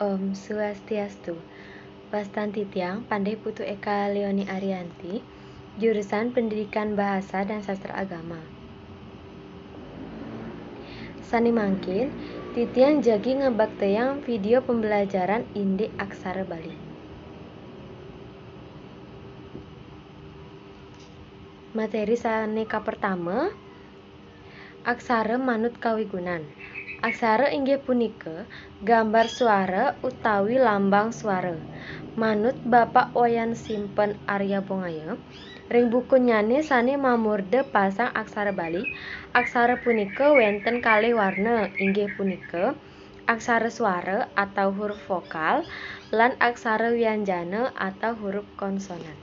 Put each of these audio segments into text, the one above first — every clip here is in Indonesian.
Om Swastiastu. Wastanti Tiang, Pandai Putu Eka Leoni Arianti, jurusan Pendidikan Bahasa dan Sastra Agama. Sani mangkin, Titiang jagi ngebakteyang video pembelajaran Inde Aksara Bali. Materi saneka pertama, aksara manut kawigunan. Aksara inggih punika gambar suara utawi lambang suara. Manut Bapak Wayan Simpen Arya Bongaya, ring buku nyane sane mamurde pasang aksara Bali. Aksara punika wenten kalih warna inggih punika aksara suara atau huruf vokal lan aksara wianjana atau huruf konsonan.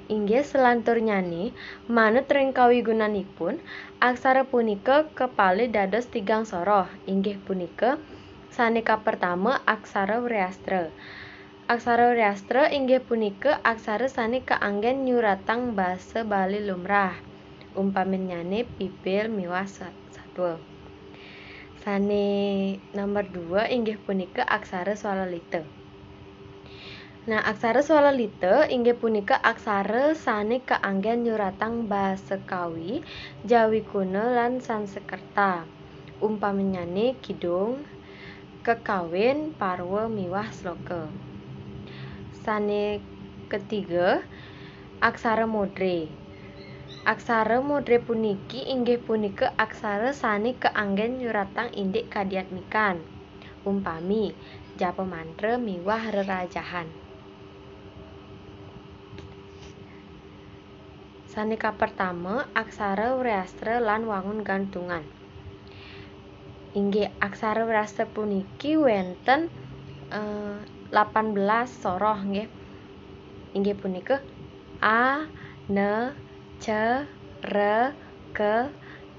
Inggih selantur nyani manut ring kawigunanipun aksara punika kepalih dados tigang soroh inggih punika saneka pertama aksara Wreastra. Aksara Wreastra inggih punika aksara sane kaanggen nyuratang basa Bali lumrah umpamin nyane pipil miwah satwa. Sane nomor 2 inggih punika aksara Swalalita. Nah, aksara Swalalita inggih punika aksara sane kaanggen nyuratang basa Kawi, Jawi Kuno lan Sansekerta. Umpaminyane kidung, kekawin, parwa miwah sloka. Sane ketiga, aksara Modre. Aksara Modre puniki inggih punika aksara sane kaanggen nyuratang indik kadiatmikan. Umpami japa mantra miwah rerajahan. Saneka pertama aksara Wreastra lan wangun gantungan. Inggih aksara Wreastra puniki wenten 18 soroh nggih. Inggih punika A, N, C, R, K,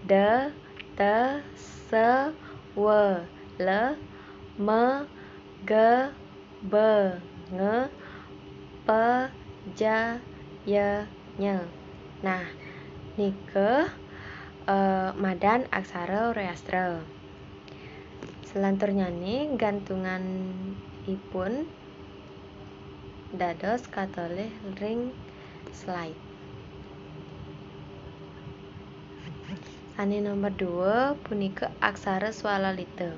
D, T, S, W, L, M, G, B, Ng, P, J, Y, Ny. Nah, nike madan aksara Wreastra. Selanturnya nih gantungan ipun dados katolih ring slide. Sane nomor 2 punika aksara Swalalita.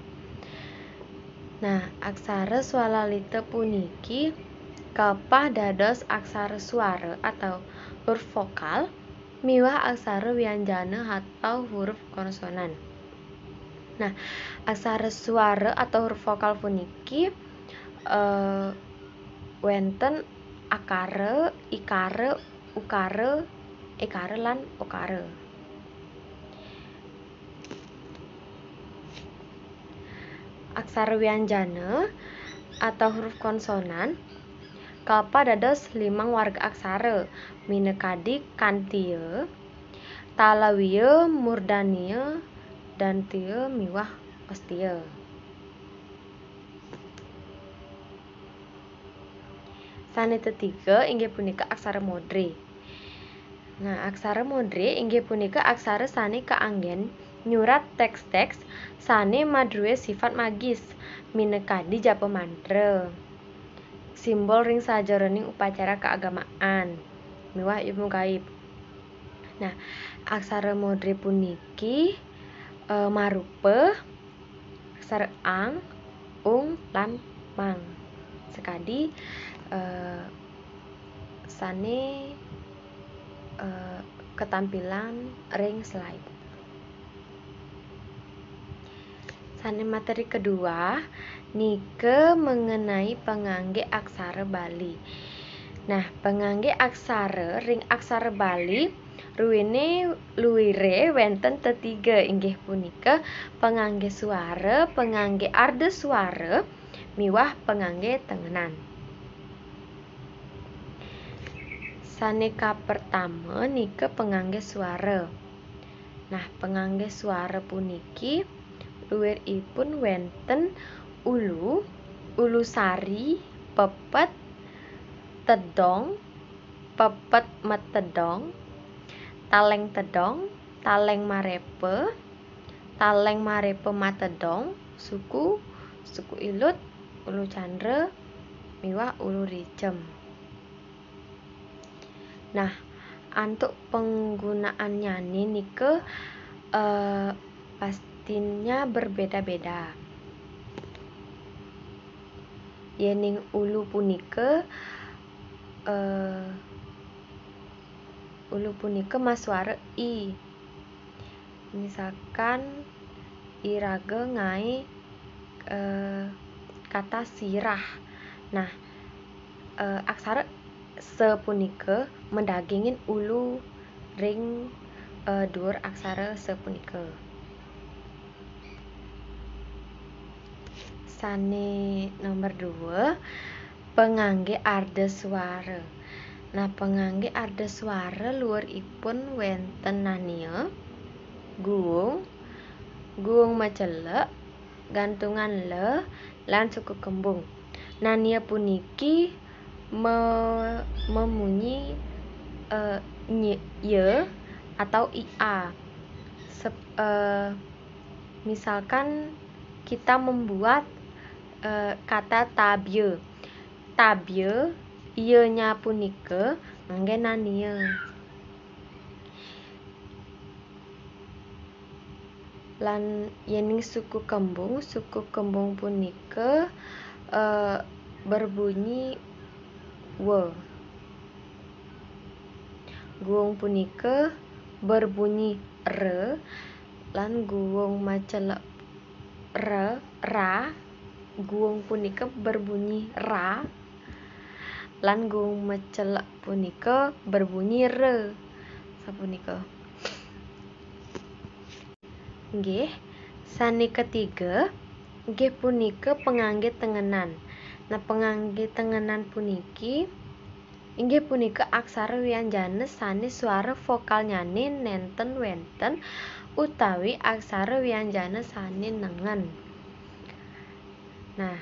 Nah, aksara Swalalita puniki kapah dados aksara suara atau huruf vokal miwah aksara wianjana atau huruf konsonan. Nah, aksara suara atau huruf vokal puniki wenten akara, ikara, ukara, ekara lan okara. Aksara wianjana atau huruf konsonan kapah dados 5 warga aksara minekadi kantiya, talawiya, murdaniya, dantiya miwah ostiya. Sane ketiga inggih punika aksara Modre. Nah, aksara Modre inggih punika aksara sane kaanggen nyurat teks-teks sane madruwe sifat magis minekadi japa mantra. Simbol ring sajeroning upacara keagamaan miwah ilmu gaib. Nah, aksara Modre puniki marupa aksara ang, ung, lan mang. Sekadi sane ketampilan ring slide. Sane materi kedua nike mengenai pengangge aksara Bali. Nah, pengangge aksara ring aksara Bali ruwene luwire wenten tetiga inggih punika pengangge suara, pengangge arda suara miwah pengangge tengenan. Saneka pertama nike pengangge suara. Nah, pengangge suara puniki luwiripun wenten ulu, ulu sari, pepet, tedong, pepet metedong, taleng tedong, taleng marepe matedong, suku, suku ilut, ulu candre, miwah ulu rijem. Nah, untuk penggunaannya nike pastinya berbeda-beda. Yening ulu punike masuare i. Misalkan irage ngai kata sirah. Nah, aksara sepunike mendagingin ulu ring dur aksara sepunike. Sane nomor 2, pengangge arda suara. Nah, pengangge arda suara luaripun wenten nania guung macelek, gantungan le, lan suku kembung. Nania puniki memunyi ye atau ia. Misalkan kita membuat kata tabye. Tabye ieu-nya punike ngangge nania. Lan yening suku kembung punike berbunyi we. Guung punike berbunyi re, lan guung macelek ra, guung punike berbunyi ra, lan guung macelek punike berbunyi re. Sapunike. Nggih, sane ketiga nggih punike pengangge tengenan. Nah, pengangge tengenan puniki inggih punika aksara wianjana sanes suara vokal nyane nenten wenten utawi aksara wianjana sane nengen. Nah,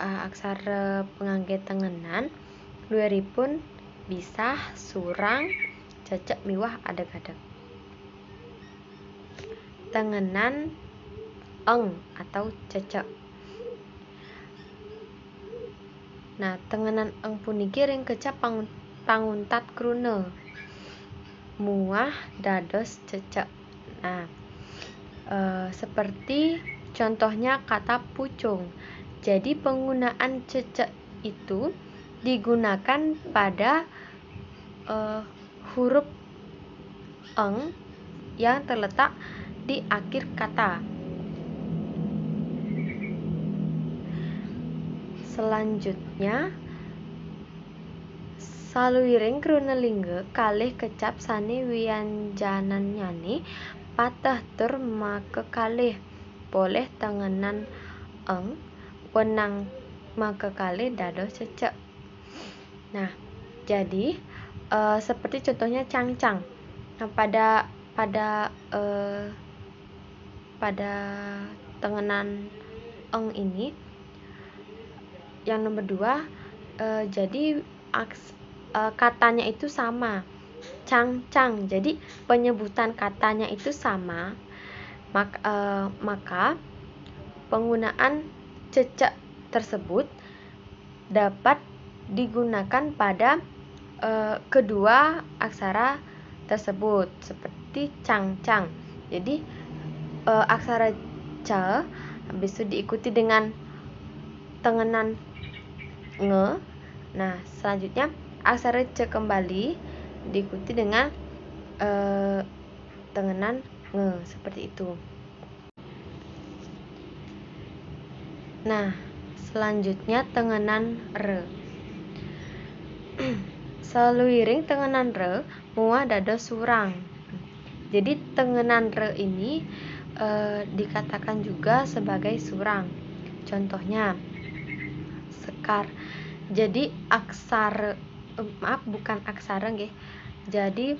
aksara pengangge tengenan luaripun bisah, surang, cecek, miwah, adeg-adeg. Tengenan eng atau cecek. Nah, tengenan eng puniki ring kecap panguntat krune. Muah dados cecek. Nah, seperti contohnya kata pucung. Jadi penggunaan cecek itu digunakan pada huruf eng yang terletak di akhir kata. Selanjutnya, saluwiring krunelingga kalih kecap sane wianjananyane patah tur makekalih boleh tengenan eng wenang makekalih dados cecek. Nah, jadi seperti contohnya cangcang. Nah, pada tengenan eng ini yang nomor 2 jadi katanya itu sama, cangcang. Jadi penyebutan katanya itu sama, maka penggunaan cecek tersebut dapat digunakan pada kedua aksara tersebut seperti cangcang. Jadi aksara c habis itu diikuti dengan tengenan nge. Nah, selanjutnya aksara c kembali diikuti dengan tengenan nge, seperti itu. Nah, selanjutnya tengenan re. Saluwiring tengenan re muah dados surang. Jadi tengenan re ini dikatakan juga sebagai surang. Contohnya sekar. Jadi aksara bukan aksara nggih. Jadi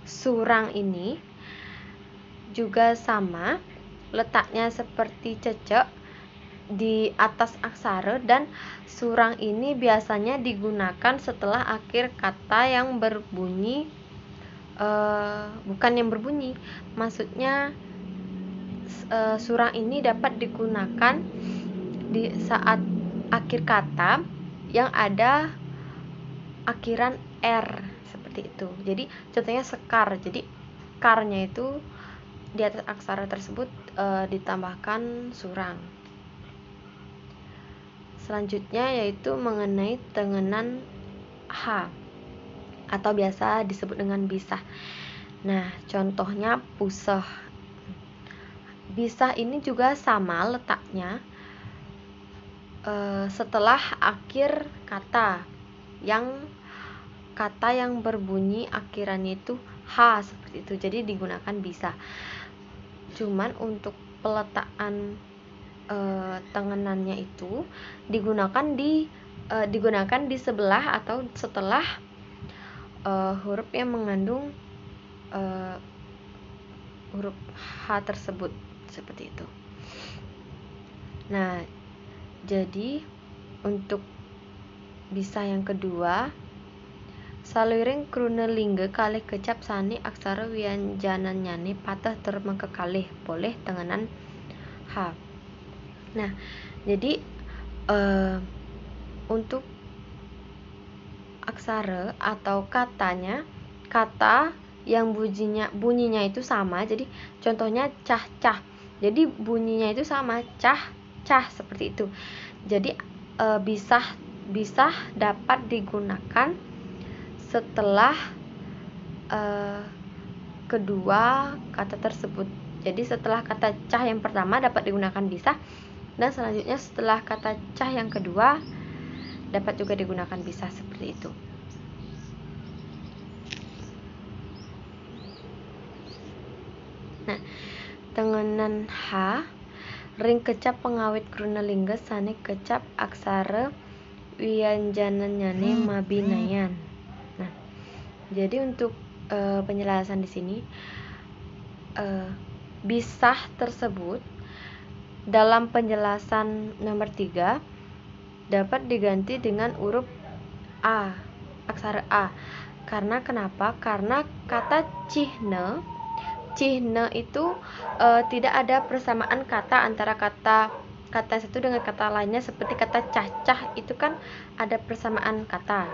surang ini juga sama letaknya seperti cecek di atas aksara, dan surang ini biasanya digunakan setelah akhir kata yang berbunyi bukan yang berbunyi. Maksudnya surang ini dapat digunakan di saat akhir kata yang ada akhiran R seperti itu. Jadi contohnya sekar. Jadi karnya itu di atas aksara tersebut ditambahkan surang. Selanjutnya yaitu mengenai tengenan H atau biasa disebut dengan bisah. Nah, contohnya puseh. Bisah ini juga sama letaknya setelah akhir kata yang berbunyi akhirannya itu H seperti itu. Jadi digunakan bisa. Cuman untuk peletakan tengenannya itu digunakan di sebelah atau setelah huruf yang mengandung huruf H tersebut seperti itu. Nah, jadi untuk bisa yang kedua, saliring krunelingge kalih kecap sani aksara wianjananyane patah termengke kalih boleh tengenan H. Nah, jadi untuk aksara atau kata yang bunyinya itu sama. Jadi contohnya cah-cah. Jadi bunyinya itu sama, cah-cah seperti itu. Jadi bisah dapat digunakan setelah kedua kata tersebut. Jadi setelah kata cah yang pertama dapat digunakan bisah, dan selanjutnya setelah kata cah yang kedua dapat juga digunakan bisah seperti itu. Nah, tengenan H ring kecap pengawit krunelingga sane kecap aksara wianjananyane mabinayan. Nah, jadi untuk penjelasan di sini bisah tersebut dalam penjelasan nomor 3 dapat diganti dengan huruf A, aksara A. Karena kenapa? Karena kata cihne itu tidak ada persamaan kata antara kata satu dengan kata lainnya. Seperti kata cacah itu kan ada persamaan kata.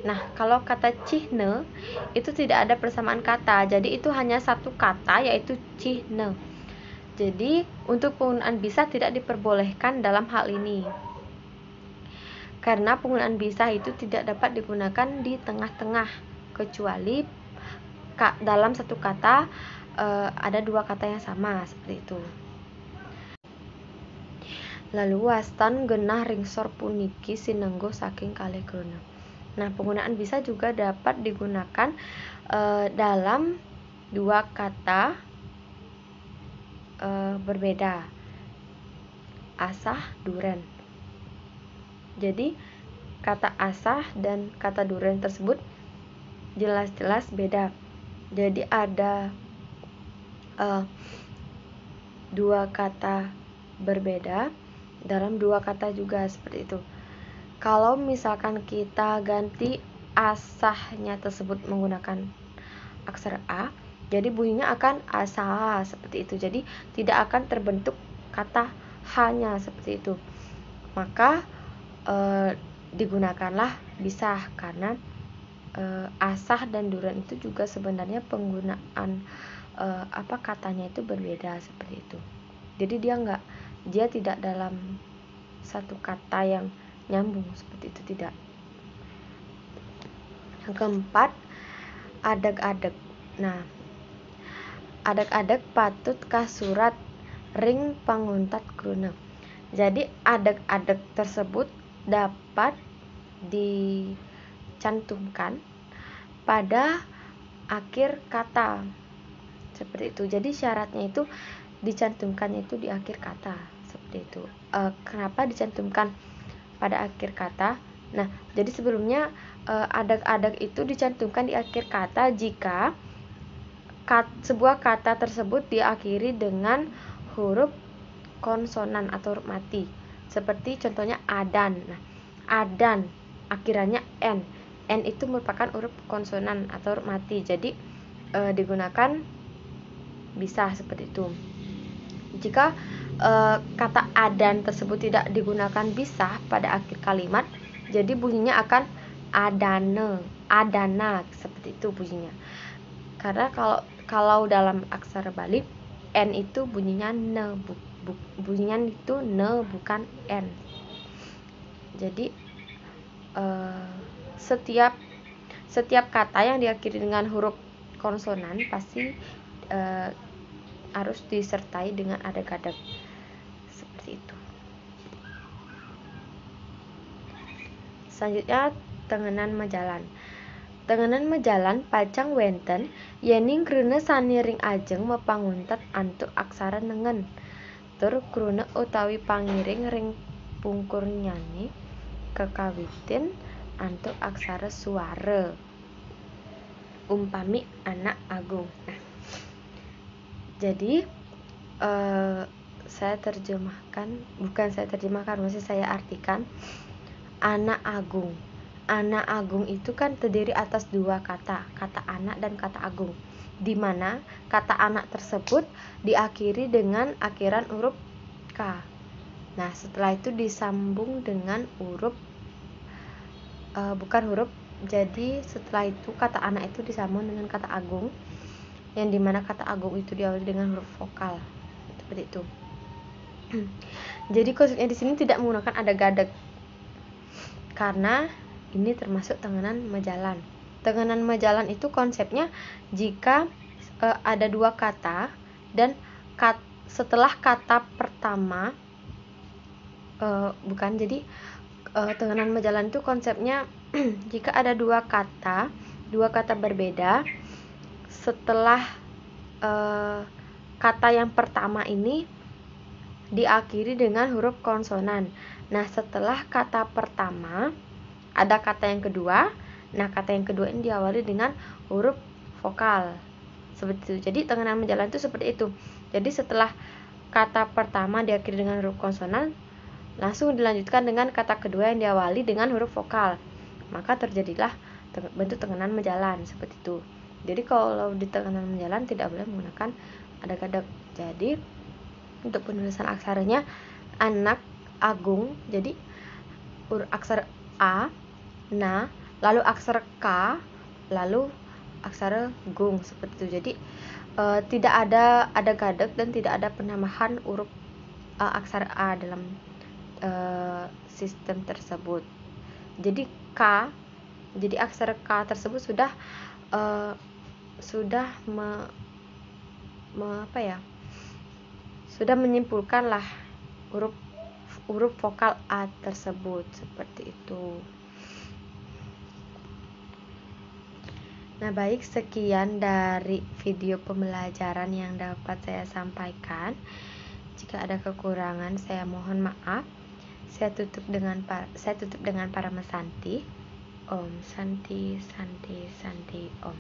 Nah, kalau kata cihne itu tidak ada persamaan kata. Jadi itu hanya satu kata, yaitu cihne. Jadi untuk penggunaan bisah tidak diperbolehkan dalam hal ini. Karena penggunaan bisah itu tidak dapat digunakan di tengah-tengah, kecuali dalam satu kata ada dua kata yang sama seperti itu. Lalu wastan genah ringsor puniki sinenggo saking kalih kruna. Nah, penggunaan bisa juga dapat digunakan dalam dua kata berbeda, asah duren. Jadi kata asah dan kata duren tersebut jelas-jelas beda. Jadi ada dua kata berbeda dalam dua kata juga seperti itu. Kalau misalkan kita ganti asahnya tersebut menggunakan aksara A, jadi bunyinya akan asa seperti itu. Jadi tidak akan terbentuk kata H-nya seperti itu. Maka digunakanlah bisah, karena asah dan duren itu juga sebenarnya penggunaan katanya itu berbeda seperti itu. Jadi dia tidak dalam satu kata yang nyambung seperti itu, tidak. Yang keempat, adeg-adeg. Nah, adeg-adeg patut kasurat ring panguntat kruna. Jadi adeg-adeg tersebut dapat dicantumkan pada akhir kata seperti itu. Jadi syaratnya itu dicantumkannya itu di akhir kata seperti itu. Kenapa dicantumkan pada akhir kata? Nah, jadi sebelumnya adeg-adeg itu dicantumkan di akhir kata jika sebuah kata tersebut diakhiri dengan huruf konsonan atau huruf mati. Seperti contohnya adan. Nah, adan akhirannya n. N itu merupakan huruf konsonan atau huruf mati. Jadi digunakan bisa seperti itu. Jika kata adan tersebut tidak digunakan bisa pada akhir kalimat, jadi bunyinya akan adana seperti itu bunyinya. Karena kalau dalam aksara Bali n itu bunyinya ne, bunyinya itu ne bukan n. Jadi setiap kata yang diakhiri dengan huruf konsonan pasti harus disertai dengan ada gadag seperti itu. Selanjutnya tengenan majalan. Tengenan majalan pacang wenten yening krune saniring ajeng mepanguntet antuk aksara nengen. Tur krune utawi pangiring ring pungkur nyani kekawitin antuk aksara suara. Umpami anak agung. Nah, jadi saya terjemahkan, maksud saya artikan anak agung. Anak agung itu kan terdiri atas dua kata anak dan kata agung, di mana kata anak tersebut diakhiri dengan akhiran huruf K. Nah, setelah itu disambung dengan huruf jadi setelah itu kata anak itu disambung dengan kata agung, yang dimana kata agung itu diawali dengan huruf vokal, seperti itu. Jadi konsepnya di sini tidak menggunakan ada gadag, karena ini termasuk tengenan majalan. Tengenan majalan itu konsepnya jika ada dua kata dan setelah kata pertama tengenan majalan itu konsepnya jika ada dua kata berbeda, setelah kata yang pertama ini diakhiri dengan huruf konsonan. Nah, setelah kata pertama ada kata yang kedua. Nah, kata yang kedua ini diawali dengan huruf vokal. Seperti itu. Jadi tengenan majalan itu seperti itu. Jadi setelah kata pertama diakhiri dengan huruf konsonan, langsung dilanjutkan dengan kata kedua yang diawali dengan huruf vokal. Maka terjadilah bentuk tengenan majalan seperti itu. Jadi kalau di tengenan majalan tidak boleh menggunakan ada gadag. Jadi untuk penulisan aksaranya anak agung, jadi aksara A, na, lalu aksara K, lalu aksara gung, seperti itu. Jadi tidak ada gadag dan tidak ada penambahan huruf aksara A dalam sistem tersebut. Jadi aksara K tersebut sudah menyimpulkanlah huruf vokal A tersebut, seperti itu. Nah, baik, sekian dari video pembelajaran yang dapat saya sampaikan. Jika ada kekurangan, saya mohon maaf. Saya tutup dengan para mesanti. Om Santi Santi Santi Om.